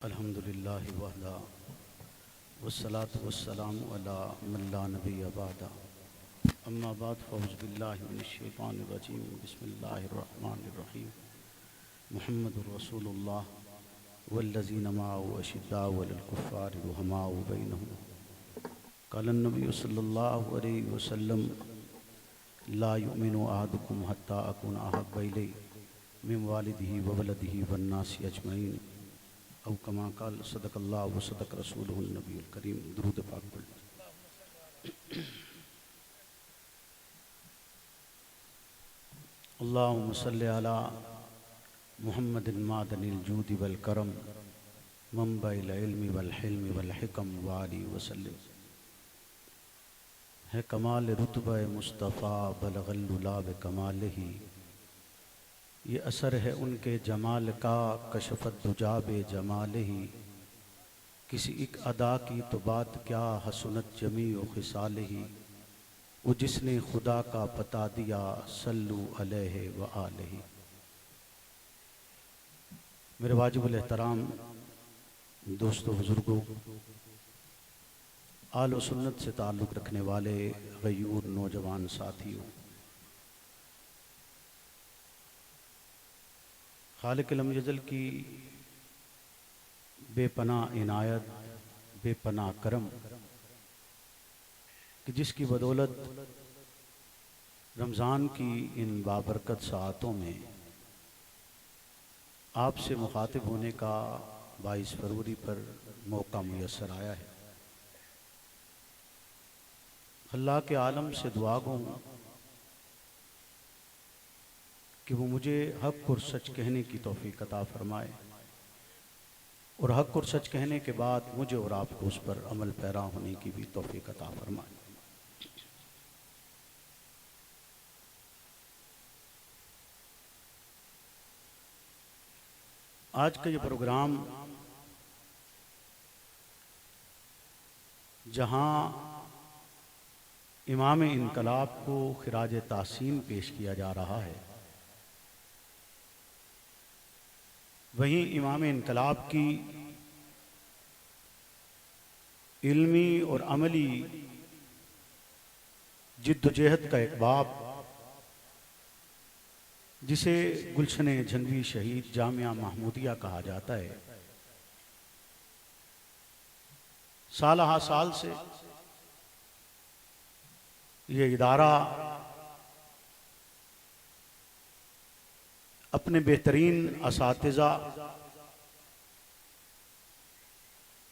अल्हम्दुलिल्लाहि वहदा वस्सलातु वस्सलामु अला मन ला नबिय्य बअदा अम्मा बाद फ़अऊज़ु बिल्लाहि मिनश शैतानिर रजीम बिस्मिल्लाहिर रहमानिर रहीम मुहम्मदुर रसूलुल्लाह वल्लज़ीना मअहु अशिद्दाउ अलल कुफ़्फ़ारि रुहमाउ बैनहुम क़ाला नबी सल्लल्लाहु अलैहि वसल्लम ला युमिनु अहदुकुम हत्ता अकूना अहब्बा इलैहि मिन वालिदिही व वलदिही वन्नासि अजमईन औ कमा क़ाल सदक़ल्लाहु व सदक़ रसूलुहुन नबियुल करीम। दुरूद पाक पढ़। अल्लाहुम्मा सल्लि अला मुहम्मदिन मादनिल जूदि वल करम मंबइल इल्मि वल हिल्मि वल हिकम व आलिहि वसल्लम। है कमाल रुतबा मुस्तफ़ा बलगल उला बि कमालिही, ये असर है उनके जमाल का कशफत दुजा बे जमाल ही। किसी एक अदा की तो बात क्या हसनत जमी व खिसाल ही, वो जिसने खुदा का पता दिया सल्लु अलैहि व आलिही। मेरे वाजिबुल एहतराम दोस्तों बुजुर्गों, आल व सुन्नत से ताल्लुक़ रखने वाले गयूर नौजवान साथियों, खालिक लम यज़ल की बेपनाह इनायत बेपनाह करम कि जिसकी बदौलत रमज़ान की इन बाबरकत सातों में आपसे मुखातिब होने का 22 फरवरी पर मौका मुयस्सर आया है। अल्लाह के आलम से दुआ गो कि वो मुझे हक़ और सच कहने की तौफीक अता फरमाए और हक़ और सच कहने के बाद मुझे और आपको उस पर अमल पैरा होने की भी तौफीक अता फरमाए। आज का ये प्रोग्राम जहाँ इमाम इनकलाब को खिराज तासीन पेश किया जा रहा है, वहीं इमाम इनकलाब की इल्मी और अमली जिद्दोजहद का एक बाब जिसे गुलशन झंगवी शहीद जामिया महमूदिया कहा जाता है, साल हा साल से ये इदारा अपने बेहतरीन असातिज़ा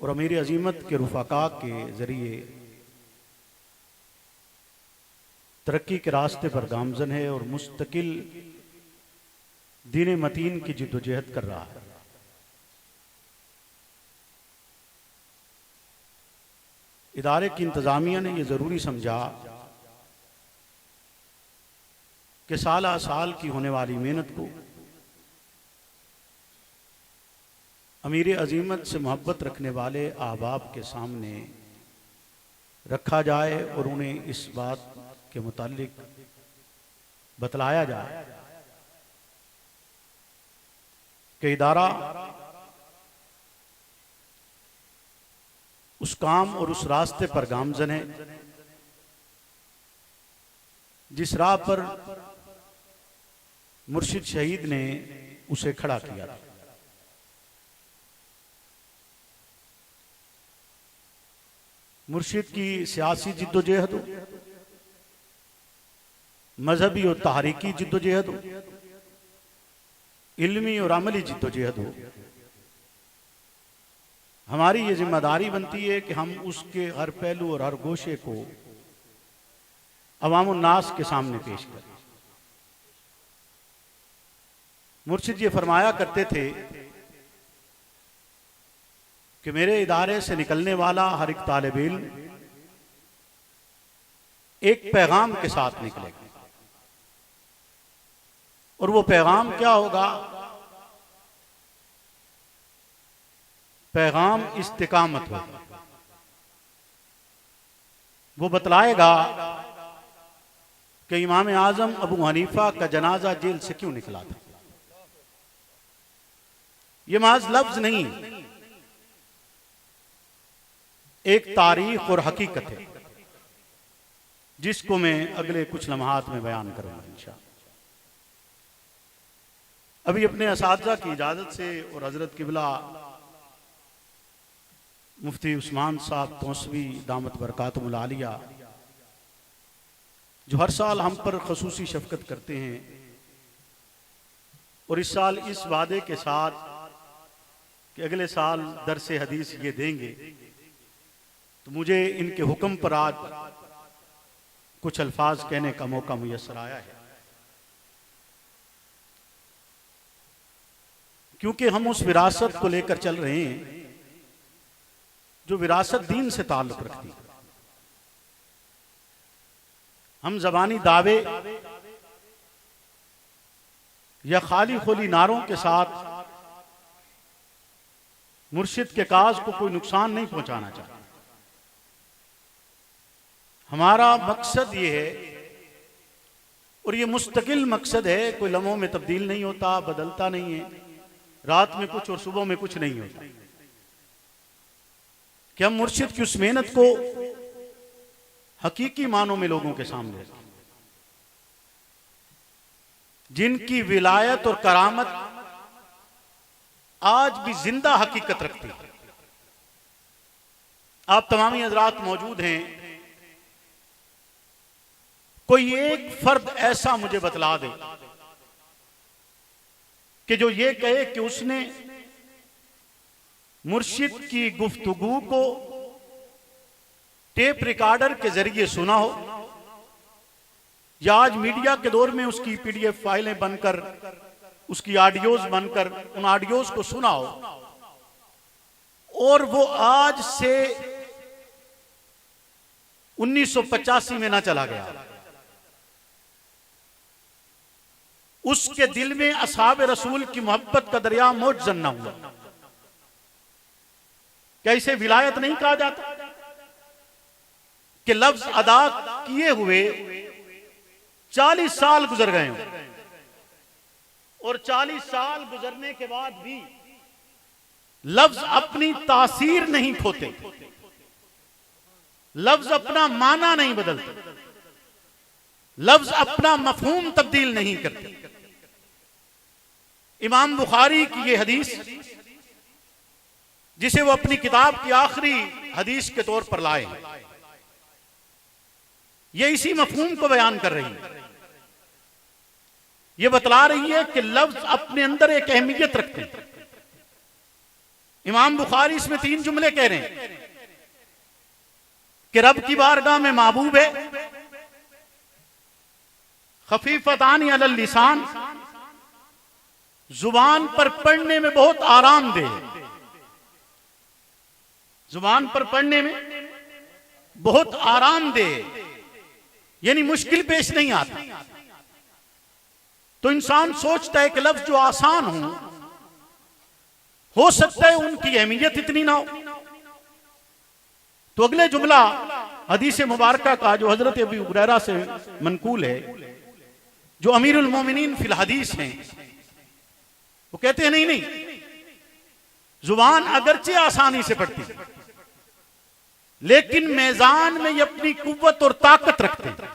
और अमीर अजीमत के रुफ़ाका के ज़रिए तरक्की के रास्ते पर गामज़न है और मुस्तकिल दीन मतीन की जिद्दोजहद कर रहा है। इदारे की इंतज़ामिया ने यह ज़रूरी समझा कि साल आ साल की होने वाली मेहनत को अमीर अजीमत से मोहब्बत रखने वाले अहबाब के सामने रखा जाए और उन्हें इस बात के मुतालिक बतलाया जाए कि इदारा उस काम और उस रास्ते पर गामज़न है जिस राह पर मुर्शिद शहीद ने उसे खड़ा किया था। मुर्शिद की सियासी जिद्दोजहद हो, मजहबी और तहरीकी जिद्दोजहद हो, इल्मी और अमली जिद्दोजहद हो, हमारी ये जिम्मेदारी बनती है कि हम उसके हर पहलू और हर गोशे को अवाम उन्नास के सामने पेश करें। मुर्शिद ये फरमाया करते थे कि मेरे इदारे से निकलने वाला हर एक तालिब इल्म एक पैगाम के साथ निकलेगा और वो पैगाम क्या होगा? पैगाम इस्तिकामत होगा। वो बतलाएगा कि इमाम आजम अबू हनीफा का जनाजा जेल से क्यों निकला था। ये महज लफ्ज नहीं, एक तारीख और हकीकत है जिसको मैं अगले कुछ लम्हात में बयान करूंगा इंशाअल्लाह। अभी अपने असातिज़ा की इजाज़त से और हज़रत किबला मुफ्ती उस्मान साहब तौसवी दामत बरकातुहुल आलिया जो हर साल हम पर खसूसी शफ़क़त करते हैं और इस साल इस वादे के साथ कि अगले साल दरस हदीस ये देंगे, तो मुझे इनके हुक्म पर आज कुछ अल्फाज कहने का मौका मुयस्सर आया है, क्योंकि हम उस विरासत को लेकर चल रहे हैं जो विरासत दीन से ताल्लुक़ रखती है। हम ज़बानी दावे या खाली खोली नारों के साथ मुर्शिद के काज को कोई नुकसान नहीं पहुंचाना चाहते। हमारा मकसद ये है और ये मुस्तकिल मकसद है, कोई लम्हों में तब्दील नहीं होता, बदलता नहीं है, रात में कुछ और सुबह में कुछ नहीं होता, कि हम मुर्शिद की उस मेहनत को हकीकी मानों में लोगों के सामने रखें, जिनकी विलायत और करामत आज भी जिंदा हकीकत रखती है। आप तमामी हजरात मौजूद हैं, कोई एक फर्द ऐसा मुझे बतला दे कि जो ये कहे कि उसने मुर्शिद की गुफ्तगू को टेप रिकॉर्डर के जरिए सुना हो या आज मीडिया के दौर में उसकी पीडीएफ फाइलें बनकर, उसकी ऑडियोज बनकर उन ऑडियोज को सुना हो और वो आज से 1985 में ना चला गया, उसके दिल में असहाब रसूल की मोहब्बत का दरिया मौजन ना हुआ। कैसे विलायत नहीं कहा जाता कि लफ्ज अदा किए हुए 40 साल गुजर गए हों और 40 साल गुजरने के बाद भी लफ्ज अपनी तासीर नहीं खोते, लफ्ज अपना माना नहीं बदलते, लफ्ज अपना मफहूम तब्दील नहीं करते। इमाम बुखारी की ये हदीस जिसे वो अपनी किताब की आखिरी हदीस के तौर पर लाए, ये इसी मफहूम को बयान कर रही है। ये बतला रही है कि लफ्ज अपने अंदर एक अहमियत रखते हैं। इमाम बुखारी इसमें 3 जुमले कह रहे हैं कि रब की बारगाह में महबूब है, खफीफतानी अलल लिसान, जुबान पर पढ़ने में बहुत आरामदेह, जुबान पर पढ़ने में बहुत आरामदेह, यानी मुश्किल पेश नहीं आता। तो इंसान सोचता है कि लफ्ज जो आसान हो सकता है उनकी अहमियत इतनी ना हो। तो अगले जुमला हदीस मुबारका का जो हजरत अबू हुरैरा से मनकूल है, जो अमीरुल मोमिनीन फिल हदीस हैं, वो कहते हैं नहीं, जुबान अगरचे आसानी से पड़ती है लेकिन मैदान में ये अपनी कुव्वत और ताकत रखते हैं,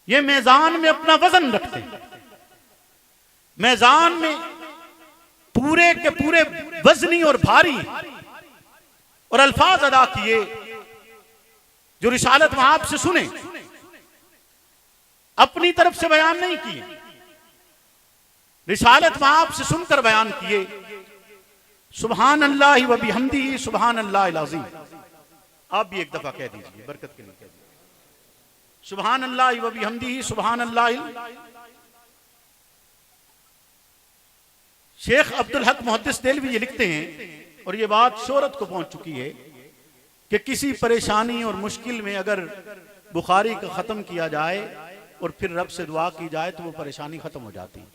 ये मैदान में अपना वजन रखते हैं, मैदान में पूरे के पूरे वजनी और भारी और अल्फाज अदा किए जो रिसालत वहां से सुने, अपनी तरफ से बयान नहीं किए, रिसालत वहां से सुनकर बयान किए। सुभान अल्लाह व बिहम्दिही सुभान अल्लाहिल अज़ीम। आप भी एक दफा कह दीजिए, बरकत के लिए कह दीजिए, सुभान अल्लाह व बिहम्दिही सुभान अल्लाहिल। शेख अब्दुल हक मुहद्दिस देलवी ये लिखते हैं और ये बात शोहरत को पहुंच चुकी है कि किसी परेशानी और मुश्किल में अगर बुखारी का ख़त्म किया जाए और फिर रब से दुआ की जाए तो वो परेशानी ख़त्म हो जाती है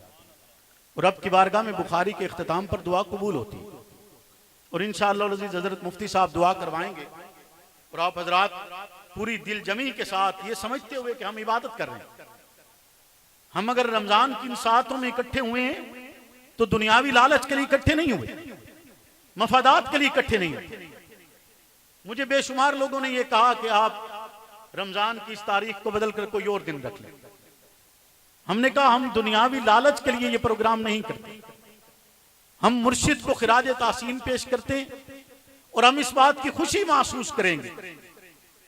और रब की बारगाह में बुखारी के इख्तिताम पर दुआ कबूल होती है। और इंशाअल्लाह अज़ीज़ हज़रत मुफ्ती साहब दुआ करवाएंगे और आप हजरात पूरी दिल जमी के साथ ये समझते हुए कि हम इबादत कर रहे हैं। हम अगर रमजान की इन सातों में इकट्ठे हुए हैं तो दुनियावी लालच के लिए इकट्ठे नहीं हुए, मफादात के लिए इकट्ठे नहीं हुए, मुझे बेशुमार लोगों ने यह कहा कि आप रमजान की इस तारीख को बदल कर कोई और दिन रख लें। हमने कहा हम दुनियावी लालच के लिए यह प्रोग्राम नहीं करते, हम मुर्शिद को खिराज तासीन पेश करते और हम इस बात की खुशी महसूस करेंगे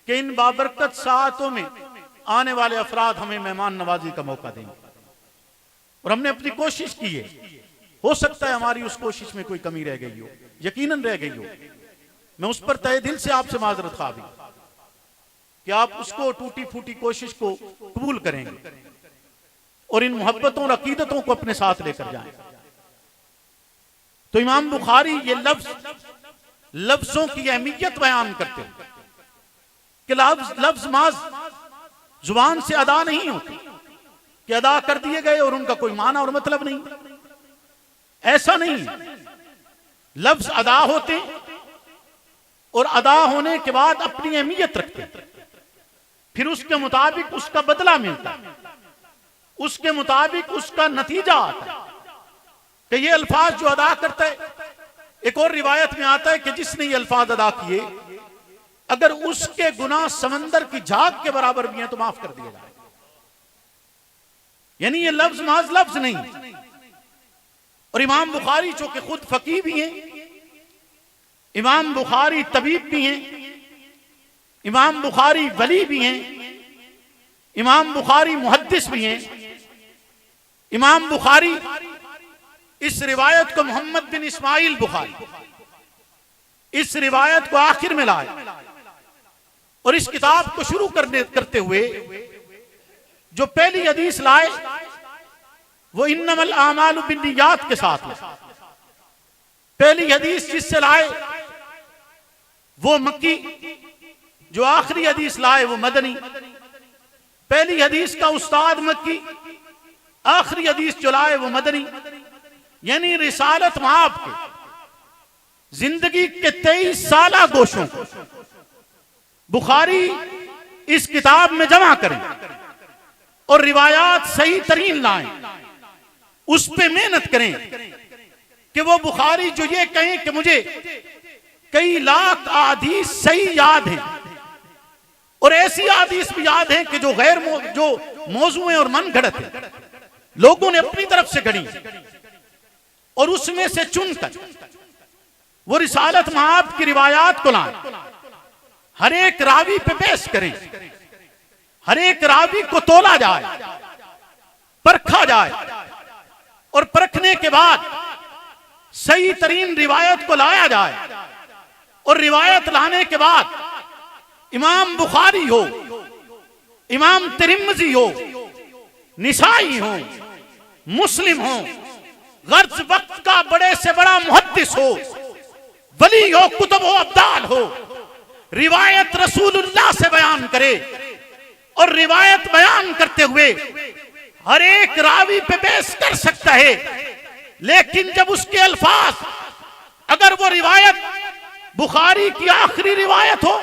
कि इन बाबरकत सातों में आने वाले अफराद हमें मेहमान नवाजी का मौका देंगे। और हमने अपनी कोशिश की है, हो सकता है हमारी उस कोशिश में कोई कमी रह गई हो, यकीनन रह गई हो। मैं उस पर तहे दिल से आपसे माजरत खा भी कि आप उसको टूटी फूटी कोशिश को कबूल करेंगे और इन मोहब्बतों और अकीदतों को अपने साथ लेकर जाएं। तो इमाम बुखारी ये लफ्जों की अहमियत बयान करते हैं कि लफ्ज माज जुबान से अदा नहीं होते कि अदा कर दिए गए और उनका कोई माना और मतलब नहीं। ऐसा नहीं, लफ्ज अदा होते और अदा होने के बाद अपनी अहमियत रखते, फिर उसके मुताबिक उसका बदला मिलता है, उसके मुताबिक उसका नतीजा आता है कि ये अल्फाज जो अदा करता है। एक और रिवायत में आता है कि जिसने ये अल्फाज अदा किए अगर उसके गुनाह समंदर की झाग के बराबर भी हैं तो माफ कर दिया जाए। यानी ये लफ्ज माज लफ्ज नहीं। और इमाम बुखारी जो कि खुद फकीह भी हैं, इमाम बुखारी तबीब भी हैं, इमाम बुखारी वली भी हैं, इमाम बुखारी मुहद्दिस भी हैं। इमाम बुखारी इस रिवायत को मोहम्मद बिन इस्माइल बुखारी इस रिवायत को आखिर में लाए और इस किताब को शुरू करते हुए जो पहली हदीस लाए वो इन्नमल आमालु बिन्नियात के साथ लाए। पहली हदीस जिससे लाए वो मक्की, जो आखिरी हदीस लाए वो मदनी। पहली हदीस का उस्ताद मक्की, आखिरी हदीस जो लाए वो मदनी। यानी रिसालत माप के जिंदगी के 23 साला गोशों को बुखारी इस किताब में जमा करें और रिवायात सही तरीन लाएं, उस पे मेहनत करें कि वो बुखारी जो ये कहें कि मुझे कई लाख अहादीस सही याद हैं और ऐसी अहादीस भी याद हैं कि जो जो मौजूएं और मन घड़त है लोगों ने अपनी तरफ से गढ़ी और उसमें से चुनकर वो रिसालत महाब की रिवायात को लाएं, हर एक रावी पे पेश करें, हर एक रावी को तोला जाए, परखा जाए और परखने के बाद सही तरीन रिवायत को लाया जाए। और रिवायत लाने के बाद इमाम बुखारी हो, इमाम तिरमिज़ी हो, निसाई हो, मुस्लिम हो, गर्ज वक्त का बड़े से बड़ा मुहद्दिस हो, वली हो, कुतुब हो, अब्दाल हो, रिवायत रसूलुल्लाह से बयान करे और रिवायत बयान करते हुए हर एक रावी पे बहस कर सकता है। लेकिन जब उसके अल्फाज, अगर वो रिवायत बुखारी की आखिरी रिवायत हो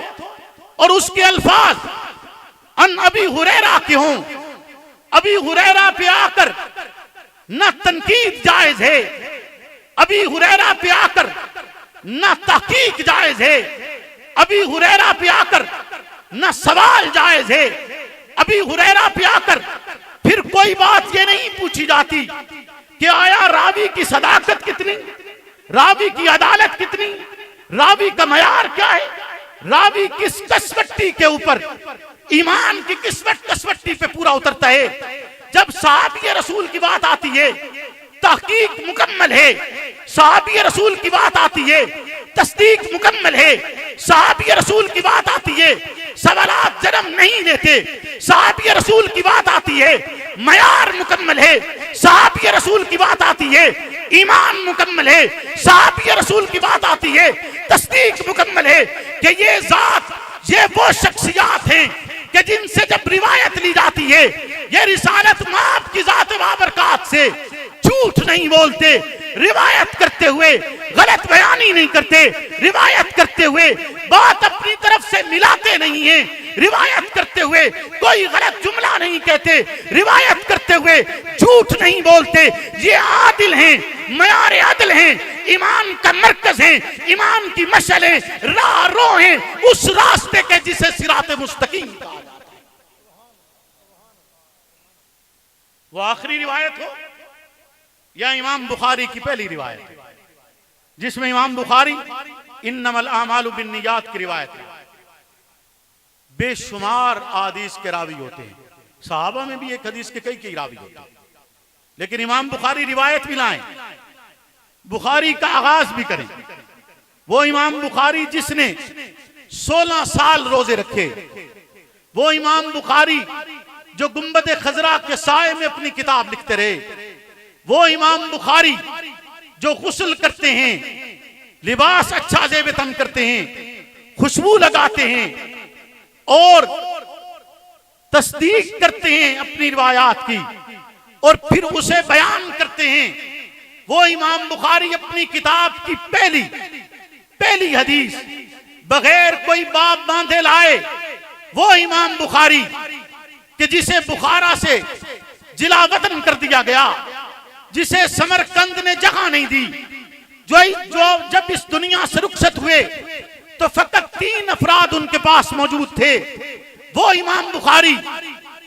और उसके अल्फाज अन अबी हुरैरा के हों, अबी हुरैरा पे आकर न तनकीद जायज है, अबी हुरैरा पे आकर न तहकीक जायज है, अबी हुरैरा पे आकर न सवाल जायज है, अबी हुरैरा पे आकर फिर कोई बात ये नहीं पूछी जाती कि आया रावी की सदाकत कितनी, रावी की अदालत कितनी, रावी का मयार क्या है, रावी किस कसवट्टी के ऊपर, ईमान की किस कसवट्टी पे पूरा उतरता है। जब सहाबी रसूल की बात आती है तहकीक मुकम्मल है, सहाबी रसूल की बात आती है तस्दीक मुकम्मल है, सहाबी रसूल की बात आती है सवालात जन्म नहीं लेते, सहाबी रसूल की बात आती है मयार मुकम्मल है, सहाबी रसूल की बात आती है ईमान मुकम्मल है, सहाबी रसूल की बात आती है तस्दीक मुकम्मल है कि ये जात, ये वो शख्सियात हैं कि जिनसे जब रिवायत ली जाती है ये रिसालत माप की जात बाबरकात से झूठ नहीं बोलते, रिवायत करते हुए गलत बयानी नहीं करते, रिवायत करते हुए बात अपनी तरफ से मिलाते नहीं हैं, रिवायत करते हुए कोई गलत जुमला नहीं कहते, रिवायत करते हुए झूठ नहीं बोलते। ये आदिल हैं, मयार आदिल हैं, ईमान का मरकज है, ईमान की मशल है, राह रो है उस रास्ते के जिसे सिरात मुस्तकीम कहा जाता है। वो आखिरी रिवायत हो या इमाम बुखारी की पहली रिवायत है, जिसमें इमाम बुखारी इन्नमल आमालु बिन्नियात की रिवायत है। बेशुमार हदीस के रावी होते हैं, सहाबा में भी एक हदीस के कई रावी होते हैं, लेकिन इमाम बुखारी रिवायत भी लाएं, बुखारी का आगाज भी करें। वो इमाम बुखारी जिसने 16 साल रोजे रखे, वो इमाम बुखारी जो गुंबद खजरा के साए में अपनी किताब लिखते रहे, वो इमाम बुखारी जो गुस्ल करते हैं, लिबास अच्छा जेब तन करते हैं, खुशबू लगाते हैं और तस्दीक करते हैं अपनी रिवायात की और फिर उसे बयान करते हैं। वो इमाम बुखारी अपनी किताब की पहली हदीस बगैर कोई बाब बांधे लाए। वो इमाम बुखारी कि जिसे बुखारा से जिला वतन कर दिया गया, जिसे समरकंद ने जगह नहीं दी, जो जब इस दुनिया से रुखसत हुए तो फकत 3 अफराद उनके पास मौजूद थे। वो इमाम बुखारी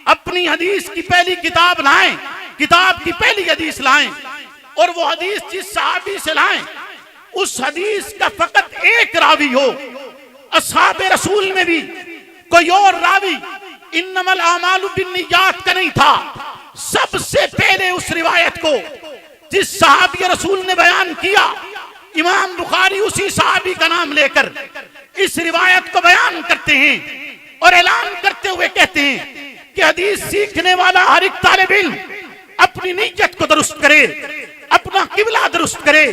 अपनी हदीस की पहली किताब लाएं, किताब की पहली हदीस लाएं और वो हदीस जिस सहाबी से लाएं उस हदीस का फकत एक रावी हो। अस्हाबे रसूल में भी कोई और रावी इन्नमल आमालु बिन्नियात का नहीं था। सबसे पहले उस रिवायत को जिस सहाबी रसूल ने बयान किया, इमाम बुखारी उसी सहाबी का नाम लेकर इस रिवायत को बयान करते हैं और ऐलान करते हुए कहते हैं कि हदीस सीखने वाला हर एक तालिब इल्म अपनी नीयत को दुरुस्त करे, अपना किबला दुरुस्त करे,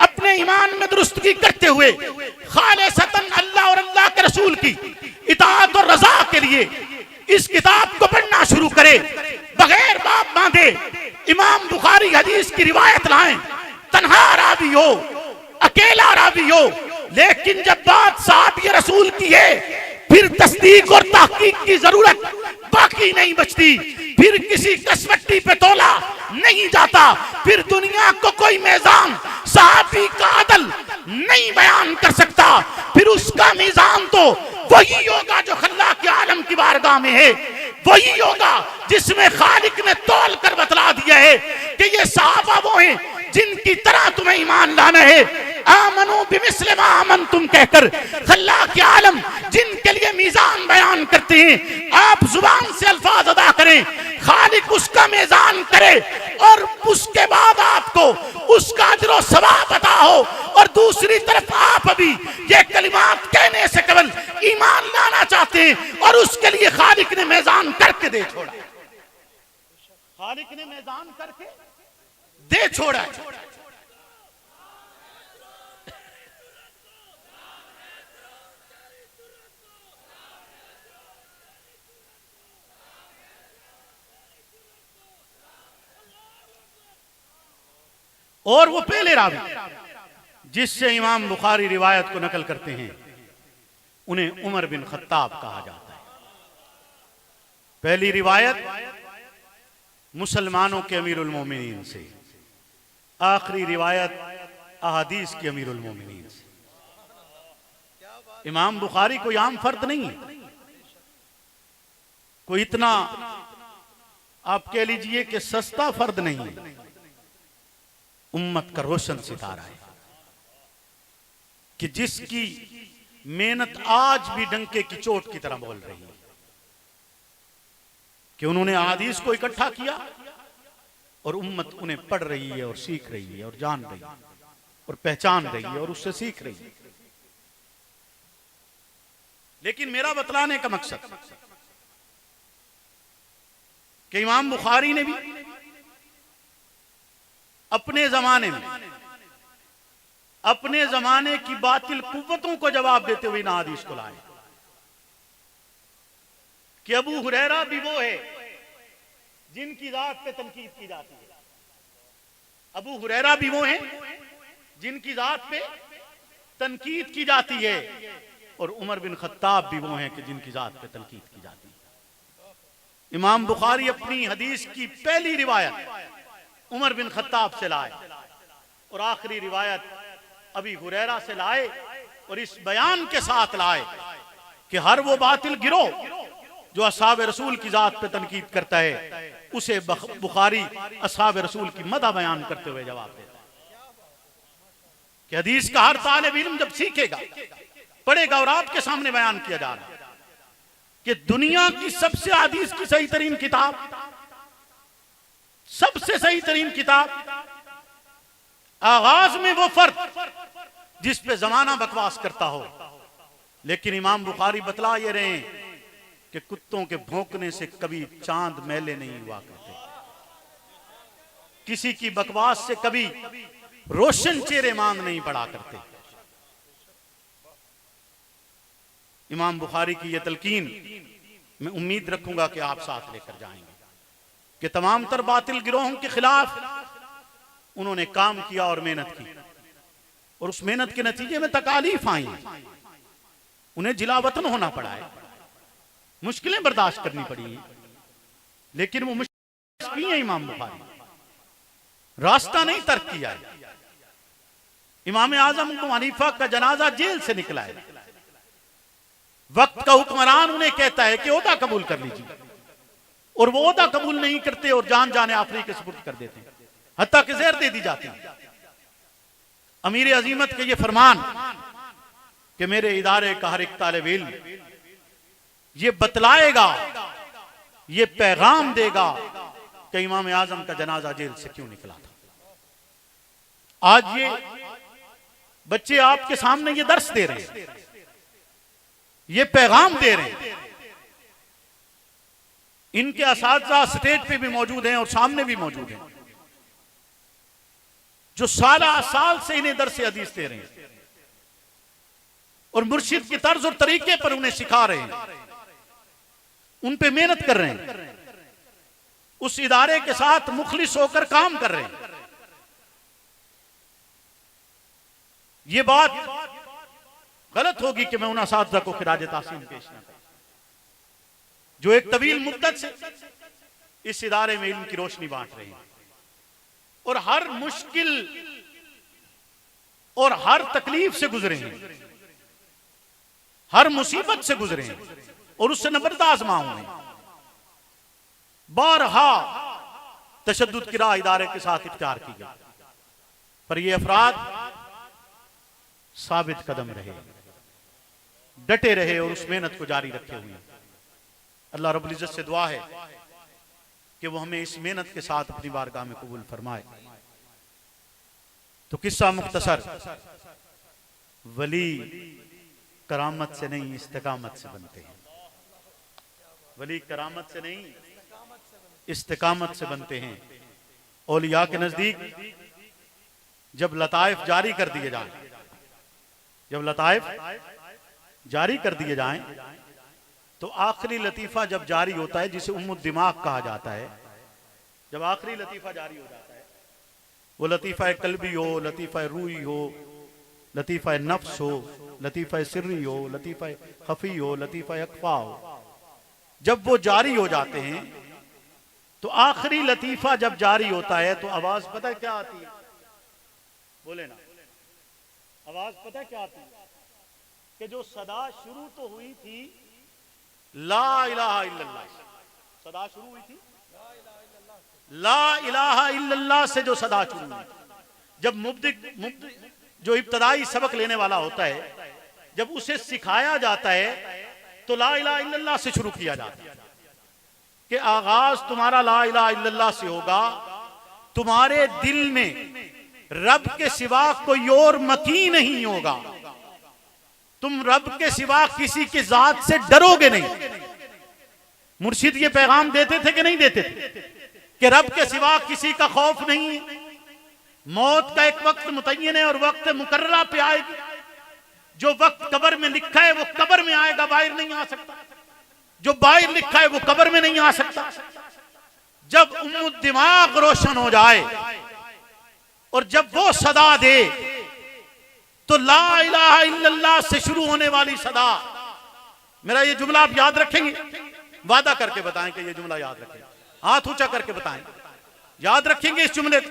अपने ईमान में दुरुस्तगी करते हुए खालिसतन अल्लाह और अल्लाह के रसूल की इताअत और रजा के लिए इस किताब को पढ़ना शुरू करे, बगैर बाप बांधे इमाम बुखारी हदीस की रिवायत लाएं। तन्हा रावी हो, अकेला रावी हो, लेकिन जब बात सहाबी रसूल की है फिर तस्दीक और तहकीक की जरूरत बाकी नहीं बचती, फिर किसी कसवट्टी पे तोला नहीं जाता, फिर दुनिया को कोई मीज़ान सहाबी का अदल नहीं बयान कर सकता। फिर उसका मीज़ान तो वही होगा जो खल्लाक के आलम की बारगाह में है, वही होगा जिसमें खालिक ने तौल कर बतला दिया है कि ये सहाबा वो हैं जिनकी तरह तुम्हें ईमान लाना है। आमनू बिमिस्ल मा आमनतुम कहकर खल्लाक के आलम जिनके लिए मीज़ान बयान करते हैं, आप जुबान से अल्फाज अदा करें, खालिक उसका मीज़ान करे और उसके बाद आपको उसका अजर सवाब अता हो। और दूसरी तरफ आप अभी ये कलिमात कहने से केवल ईमान लाना चाहते हैं और उसके लिए खालिक ने मीज़ान करके दे छोड़ा, खालिक ने मीज़ान करके दे छोड़ा। और वो पहले रावी जिससे इमाम बुखारी रिवायत को नकल करते हैं उन्हें उमर बिन खत्ताब कहा जाता है। पहली रिवायत मुसलमानों के अमीरुल मोमिनीन से, आखिरी रिवायत अहादीस के अमीरुल मोमिनीन से। इमाम बुखारी कोई आम फर्द नहीं है, कोई इतना आप कह लीजिए कि सस्ता फर्द नहीं है, उम्मत का रोशन सितारा है कि जिसकी मेहनत आज भी डंके की चोट की तरह बोल रही है कि उन्होंने अहादीस को इकट्ठा किया और उम्मत उन्हें पढ़ रही है और सीख रही है और जान रही है और पहचान रही है और उससे सीख रही है। लेकिन मेरा बतलाने का मकसद कि इमाम बुखारी ने भी अपने जमाने की बातिल कुव्वतों को जवाब देते हुए इन हदीस को लाए कि अबू हुरैरा भी वो है जिनकी जात पे तनकीद की जाती है, अबू हुरैरा भी वो हैं जिनकी जात पे तनकीद की जाती है, और उमर बिन खत्ताब भी वो हैं कि जिनकी जात पे तनकीद की जाती है। इमाम बुखारी अपनी हदीस की पहली रिवायत उमर बिन खत्ताब से लाए और आखिरी रिवायत अबी हुरैरा से लाए, और इस बयान के साथ लाए कि हर वो बातिल गिरोह जो असहाब रसूल की जात पे तनकीद करता है, उसे बुखारी असहाब रसूल की मदह बयान करते हुए जवाब देता है कि हदीस का हर तालिब इल्म जब सीखेगा, पढ़ेगा, और आपके सामने बयान किया जा रहा है कि दुनिया की सबसे हदीस की सही तरीन किताब, सबसे सही तरीन किताब, आगाज में वो फर्द जिस पे जमाना बकवास करता हो, लेकिन इमाम बुखारी बतला ये रहे हैं कि कुत्तों के भौंकने से कभी चांद मैले नहीं हुआ करते, किसी की बकवास से कभी रोशन चेहरे मांद नहीं पड़ा करते। इमाम बुखारी की यह तलकीन मैं उम्मीद रखूंगा कि आप साथ लेकर जाएंगे कि तमाम तर बातिल गिरोहों के खिलाफ उन्होंने काम किया और मेहनत की, और उस मेहनत के नतीजे में तकालीफ आई, उन्हें जिला वतन होना पड़ा है, मुश्किलें बर्दाश्त करनी पड़ी है, लेकिन वो मुश्किल की है। इमाम बुखारी रास्ता नहीं तर्क किया है। इमाम आजम को हनीफा का जनाजा जेल से निकला है, वक्त का हुक्मरान उन्हें कहता है कि ओहदा कबूल कर लीजिए, और वो ओहदा कबूल नहीं करते और जान जाने आफरी के सुपुर्द कर देते हैं, हत्ता कि जहर दे दी जाती है। अमीर अजीमत के ये फरमान कि मेरे इदारे का हर एक तालिब इल्म ये बतलाएगा, ये पैगाम देगा कि इमाम आजम का जनाजा जेल से क्यों निकला था। आज ये बच्चे आपके सामने ये दर्स दे रहे हैं, ये पैगाम दे रहे हैं, इनके असातिज़ा स्टेज पे भी मौजूद हैं और सामने भी मौजूद हैं, जो साल से इन्हें दर्स हदीस दे रहे हैं और मुर्शिद की तर्ज और तरीके पर उन्हें सिखा रहे हैं, उन पे मेहनत कर रहे हैं, उस इदारे के साथ मुखलिस होकर काम कर रहे हैं। ये बात गलत होगी कि मैं उन असातिज़ा को खिराज तासीम पेश न करूं जो एक तवील मुद्दत से इस इदारे में इल्म की रोशनी बांट रहे हैं और हर मुश्किल और हर तकलीफ से गुजरे हैं, हर मुसीबत से गुजरे हैं और उससे नबरद आजमा हुए हैं। बारहा तशद्दुद की राह इदारे के साथ इख्तियार की गई, पर ये अफराद साबित कदम रहे, डटे रहे और उस मेहनत को जारी रखे हुए। अल्लाह रब्बुल इज्जत से दुआ है कि वो हमें इस मेहनत के साथ अपनी बारगाह में कबूल फरमाए। तो किस्सा मुख्तसर, वली करामत से नहीं इस्तिकामत से बनते हैं। वली करामत से नहीं इस्तिकामत से बनते हैं। औलिया के नजदीक जब लताइफ जारी कर दिए जाएं, जब लताइफ जारी कर दिए जाएं तो आखिरी लतीफा जब जारी होता है, जिसे उम्मुद दिमाग कहा जाता है, जब आखिरी लतीफा जारी हो जाता है, वो लतीफा कल्बी हो, लतीफा रूही हो, लतीफा नफ्स हो, लतीफा सिर्री हो, लतीफा खफी हो, लतीफा अख्फा हो, जब वो जारी हो जाते हैं तो आखिरी लतीफा जब जारी होता है तो आवाज पता है क्या आती है? बोले ना, आवाज पता है क्या आती है? कि जो सदा शुरू तो हुई थी ला इलाहा इल्लल्लाह, सदा शुरू हुई थी ला इलाहा इल्लल्लाह से, जो सदा शुरू हुई, जब मुब्तदी जो इब्तदाई सबक लेने वाला होता है, जब उसे सिखाया जाता है तो ला इलाहा इल्लल्लाह से शुरू किया जाता है कि आगाज तुम्हारा ला इलाहा इल्लल्लाह से होगा। तुम्हारे दिल में रब के सिवा कोई और मकी नहीं होगा, तुम रब के सिवा किसी के जात से डरोगे नहीं। मुर्शिद ये पैगाम देते थे कि नहीं देते थे कि रब के सिवा किसी का खौफ नहीं है, मौत का एक वक्त मुतय्यन है और वक्त मुकर्ररा पे आएगी, जो वक्त कब्र में लिखा है वो कब्र में आएगा, बाहर नहीं आ सकता, जो बाहर लिखा है वो कब्र में नहीं आ सकता। जब उम्मुद दिमाग रोशन हो जाए और जब वो सदा दे तो ला इलाहा इल्लल्लाह से शुरू होने वाली सदा, मेरा ये जुमला आप याद रखेंगे? वादा करके बताएं कि ये जुमला याद रखेंगे, हाथ ऊंचा करके बताएं, याद रखेंगे इस जुमले को।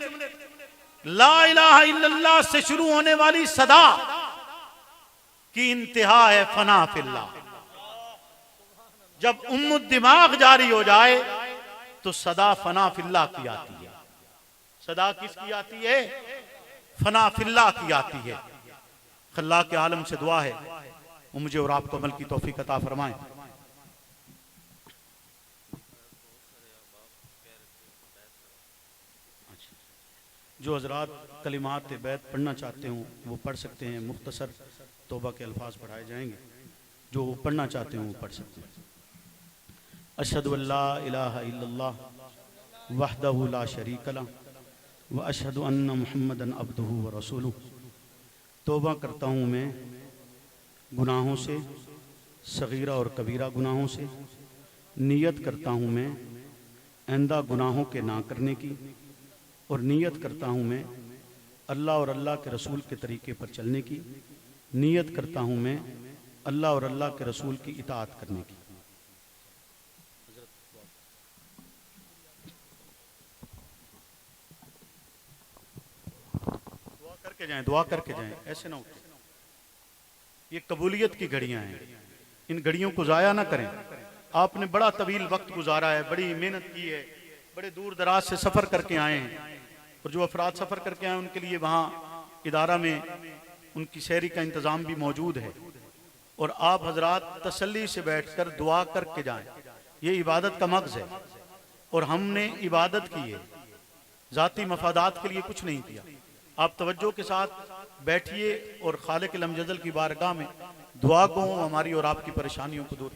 ला इलाहा इल्लल्लाह से शुरू होने वाली सदा की इंतहा है फना फिल्लाह। जब उम्मुद दिमाग जारी हो जाए तो सदा फना फिल्लाह की आती है। सदा किसकी आती है? फना फिल्लाह की आती है। अल्लाह के आलम से दुआ है वो मुझे और आपको अमल की तौफीक अता फरमाए। जो हजरात कलिमात बैत पढ़ना चाहते हो वो पढ़ सकते हैं। मुख्तसर तौबा के अल्फाज पढ़ाए जाएंगे, जो पढ़ना चाहते हो वो पढ़ सकते हैं। अशहदु अल्ला इलाहा इल्लल्लाह वहदहु ला शरीक लह व अशहदु अन्ना मुहम्मदन अब्दुहु व रसूलुहु। तौबा करता हूँ मैं गुनाहों से, सगीरा और कबीरा गुनाहों से। नियत करता हूँ मैं आइंदा गुनाहों के ना करने की, और नियत करता हूँ मैं अल्लाह और अल्लाह के रसूल के तरीके पर चलने की। नियत करता हूँ मैं अल्लाह और अल्लाह के रसूल की इताअत करने की। दुआ करके जाएं, दुआ करके जाएं, ऐसे ना उठे। ये कबूलियत की घड़ियां हैं, इन घड़ियों को जाया ना करें। आपने बड़ा तवील वक्त गुजारा है, बड़ी मेहनत की है, बड़े दूर दराज से सफ़र करके आए हैं, और जो अफराद सफ़र करके आए उनके लिए वहाँ इदारा में उनकी शहरी का इंतज़ाम भी मौजूद है। और आप हजरात तसल्ली से बैठकर दुआ करके जाएं। ये इबादत का मग़ज़ है, और हमने इबादत की है, ज़ाती मफादात के लिए कुछ नहीं किया। आप तवज्जो के साथ बैठिए और खालिक लम जज़ल की बारगाह में दुआ को हमारी और आपकी परेशानियों को दूर